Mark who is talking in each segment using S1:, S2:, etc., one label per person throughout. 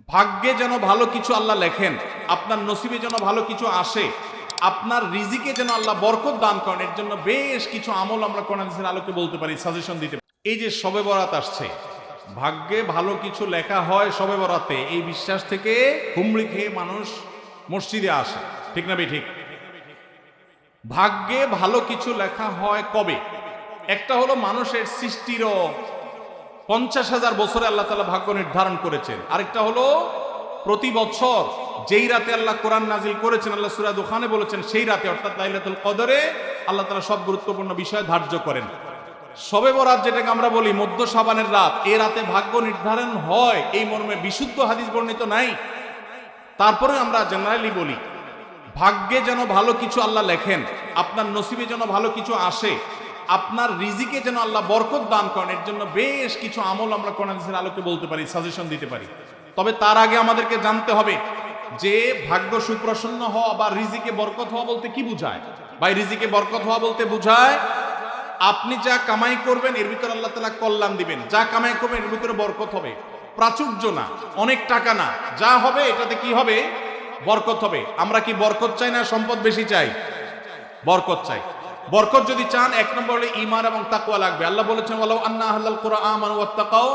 S1: ভাগ্যে যেন ভালো কিছু আল্লাহ লেখেন, আপনার নসিবে যেন ভালো কিছু আসে, আপনার রিজিকে যেন আল্লাহ বরকত দান করেন, এর জন্য বেশ কিছু আমল আমরা কোরআন হাদিসের আলোকে বলতে পারি, সাজেশন দিতে পারি। এই যে শবে বরাত আসছে, ভাগ্যে ভালো কিছু লেখা হয় শবে বরাতে, এই বিশ্বাস থেকে হুমড়ি খেয়ে মানুষ মসজিদে আসে, ঠিক না ঠিক? ভাগ্যে ভালো কিছু লেখা হয় কবে? একটা হলো মানুষের সৃষ্টিরও 50,000 বছরে আল্লাহ তাআলা ভাগ্য নির্ধারণ করেছেন। আরেকটা হলো প্রতি বছর যেই রাতে আল্লাহ কোরআন নাজিল করেছেন, আল্লাহ সূরা দুখানে বলেছেন, সেই রাতে অর্থাৎ লাইলাতুল কদরে আল্লাহ তাআলা সব গুরুত্বপূর্ণ বিষয় ধার্য করেন। শবে বরাত যেটাকে আমরা বলি মধ্য শাবানের রাত, এই রাতে ভাগ্য নির্ধারণ হয়, এই মর্মে বিশুদ্ধ হাদিস বর্ণিত নাই। তারপরে আমরা জেনারেলি বলি ভাগ্যে যেন ভালো কিছু আল্লাহ লেখেন, আপনার নসিবে যেন ভালো কিছু আসে, আপনার রিজিকে যেন আল্লাহ বরকত দান করেন, এর জন্য বেশ কিছু আমল আমরা কোরআন হাদিসের আলোকে বলতে পারি, সাজেশন দিতে পারি। তবে তার আগে আমাদেরকে জানতে হবে যে ভাগ্য সুপ্রসন্ন হওয়া বা রিজিকে বরকত হওয়া বলতে কি বুঝায়। ভাই, রিজিকে বরকত হওয়া বলতে বুঝায় আপনি যা কামাই করবেন এর ভিতরে আল্লাহ তাআলা কল্যাণ দিবেন, যা কামাই করবেন এর ভিতরে বরকত হবে, প্রাচুর্য না, অনেক টাকা না, যা হবে এটাতে কি হবে? বরকত হবে। আমরা কি বরকত চাই না সম্পদ বেশি চাই? বরকত চাই। বরকত যদি চান, এক নম্বর হলো ঈমান এবং তাকওয়া লাগবে। আল্লাহ বলেছেন ওয়ালাউ আন্না আহলাল কুরআন আমানু ওয়াত্তাকাউ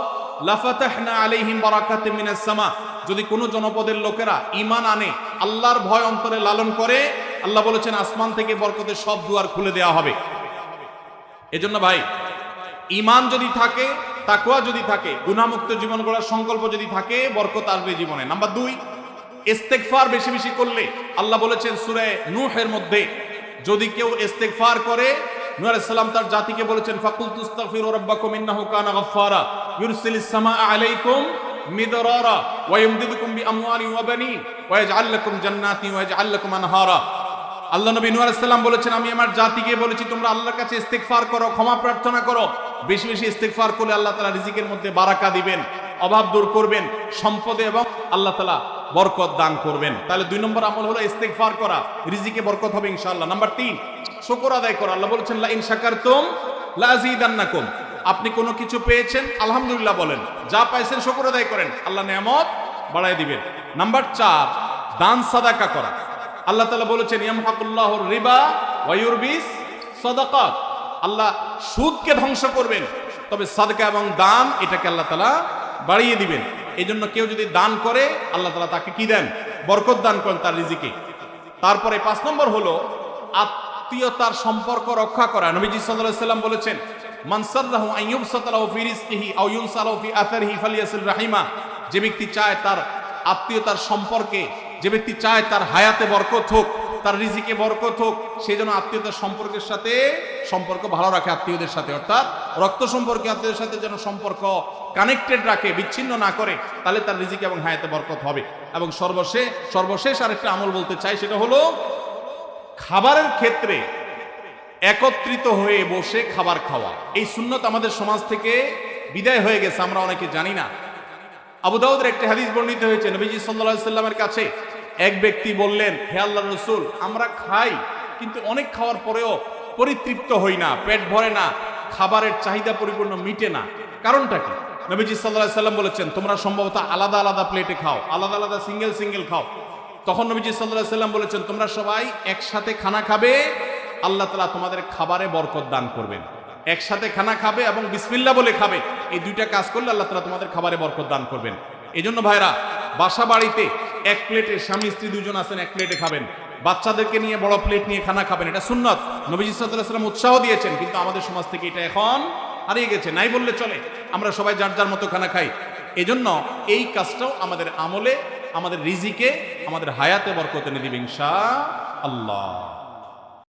S1: লাফাতাহনা আলাইহিম বারাকাতিম মিনাস সামা। যদি কোনো জনপদের লোকেরা ঈমান আনে, আল্লাহর ভয় অন্তরে লালন করে, আল্লাহ বলেছেন আসমান থেকে বরকতের সব দুয়ার খুলে দেওয়া হবে। এজন্য ভাই, ঈমান যদি থাকে, তাকওয়া যদি থাকে, গুনাহমুক্ত জীবন গড়ার সংকল্প যদি থাকে, বরকত আসবে জীবনে। নাম্বার 2, ইস্তেগফার বেশি বেশি করলে, আল্লাহ বলেছেন সূরা নূহের মধ্যে, যদি কেউ ইস্তেগফার করে, নূহ আলাইহিস সালাম তার জাতিকে বলেছেন ফাকুলতু আস্তাগফিরু রাব্বাকুম ইন্নাহু কানা গাফফারা ইউরসিলিস সামাআ আলাইকুম মিদরারা ওয়া ইমদিদুকুম বিআমওয়ালিন ওয়া বানিন ওয়া ইয়াজআল লাকুম জান্নাতিন ওয়া ইয়াজআল লাকুম আনহারা। আল্লাহ নবী নূহ আলাইহিস সালাম বলেছেন, আমি আমার জাতিকে বলেছি তোমরা আল্লাহর কাছে ইস্তেগফার করো, ক্ষমা প্রার্থনা করো। বেশি বেশি ইস্তেগফার করলে আল্লাহ তাআলা রিজিকের মধ্যে বারাকা দিবেন, অভাব দূর করবেন, সম্পদে এবং আল্লাহ তাআলা বরকত দান করবেন। তাহলে 2 নম্বর আমল হলো ইস্তেগফার করা, রিজিকে বরকত হবে ইনশাআল্লাহ। নাম্বার 3, শুকর আদায় করা। আল্লাহ বলেছেন লা ইন শাকারতুম লা আযীদান্নাকুম। আপনি কোনো কিছু পেয়েছেন, আলহামদুলিল্লাহ বলেন, যা পাইছেন শুকর আদায় করেন, আল্লাহ নিয়ামত বাড়ায় দিবেন। নাম্বার 4, দান সাদাকা করা। আল্লাহ তাআলা বলেছেন ইয়ামহাকুল্লাহুর রিবা ওয়া ইউরবিস সাদাকাত। আল্লাহ সুদকে ধ্বংস করবেন, তবে সাদকা এবং দান এটাকে আল্লাহ তাআলা বাড়িয়ে দিবেন। এই জন্য কেউ যদি দান করে, আল্লাহ তাআলা তাকে কি দেন? বরকত দান করেন তার রিজিকে। তারপরে 5 নম্বর হলো আত্মীয়তার সম্পর্ক রক্ষা করা। নবীজি সাল্লাল্লাহু আলাইহি ওয়াসাল্লাম বলেছেন মান সাররাহু আন ইউবসাতা লাহু ফি রিজকিহি আও ইউনসা লাহু ফি আথারিহি ফালিয়াসিল রাহিমা। যে ব্যক্তি চায় তার আত্মীয়তার সম্পর্কে, যে ব্যক্তি চায় তার হায়াতে বরকত হোক, তার রিজিকে বরকত হোক, সে যেন আত্মীয়তার সম্পর্কের সাথে সম্পর্ক ভালো রাখে, আত্মীয়দের সাথে, অর্থাৎ রক্ত সম্পর্কে আত্মীয়দের সাথে যেন সম্পর্ক কানেক্টেড রাখে, বিচ্ছিন্ন না করে, তাহলে তার রিজিকে এবং হায়াতে বরকত হবে। এবং সর্বশেষ আরেকটা আমল বলতে চাই, সেটা হলো খাবারের ক্ষেত্রে একত্রিত হয়ে বসে খাবার খাওয়া। এই সুন্নত আমাদের সমাজ থেকে বিদায় হয়ে গেছে, আমরা অনেকে জানি না। আবু দাউদের একটি হাদিস বর্ণিত হয়েছে, নবীজি সাল্লাল্লাহু আলাইহি ওয়াসাল্লামের কাছে এক ব্যক্তি বললেন, হে আল্লাহর রাসূল, আমরা খাই কিন্তু অনেক খাওয়ার পরেও পরিতৃপ্ত হই না, পেট ভরে না, খাবারের চাহিদা পরিপূর্ণ মিটে না, কারণটা কি? নবীজি সাল্লাল্লাহু আলাইহি ওয়াসাল্লাম বলেছেন তোমরা সম্ভবত আলাদা আলাদা প্লেটে খাও, আলাদা আলাদা সিঙ্গেল খাও। তখন নবীজি সাল্লাল্লাহু আলাইহি ওয়াসাল্লাম বলেছেন তোমরা সবাই একসাথে খানা খাবে, আল্লাহ তাআলা তোমাদের খাবারে বরকত দান করবেন। একসাথে খানা খাবে এবং বিসমিল্লাহ বলে খাবে, এই 2টা কাজ করলে আল্লাহ তাআলা তোমাদের খাবারে বরকত দান করবেন। এই জন্য ভাইরা, বাসা বাড়িতে এক প্লেটে, স্বামী স্ত্রী 2 জন আছেন, এক প্লেটে খাবেন, বাচ্চাদেরকে নিয়ে বড় প্লেট নিয়ে খানা খাবেন, এটা সুন্নাত। নবীজি সাল্লাল্লাহু আলাইহি ওয়াসাল্লাম উৎসাহ দিয়েছেন, কিন্তু আমাদের সমাজ থেকে এটা এখন হারিয়ে গেছে, নাই বললে চলে। আমরা সবাই যার যার মতো খানা খাই। এজন্য এই কাজটাও আমাদের আমলে, আমাদের রিজিকে, আমাদের হায়াতে বরকত এনে দিবে ইনশাআল্লাহ।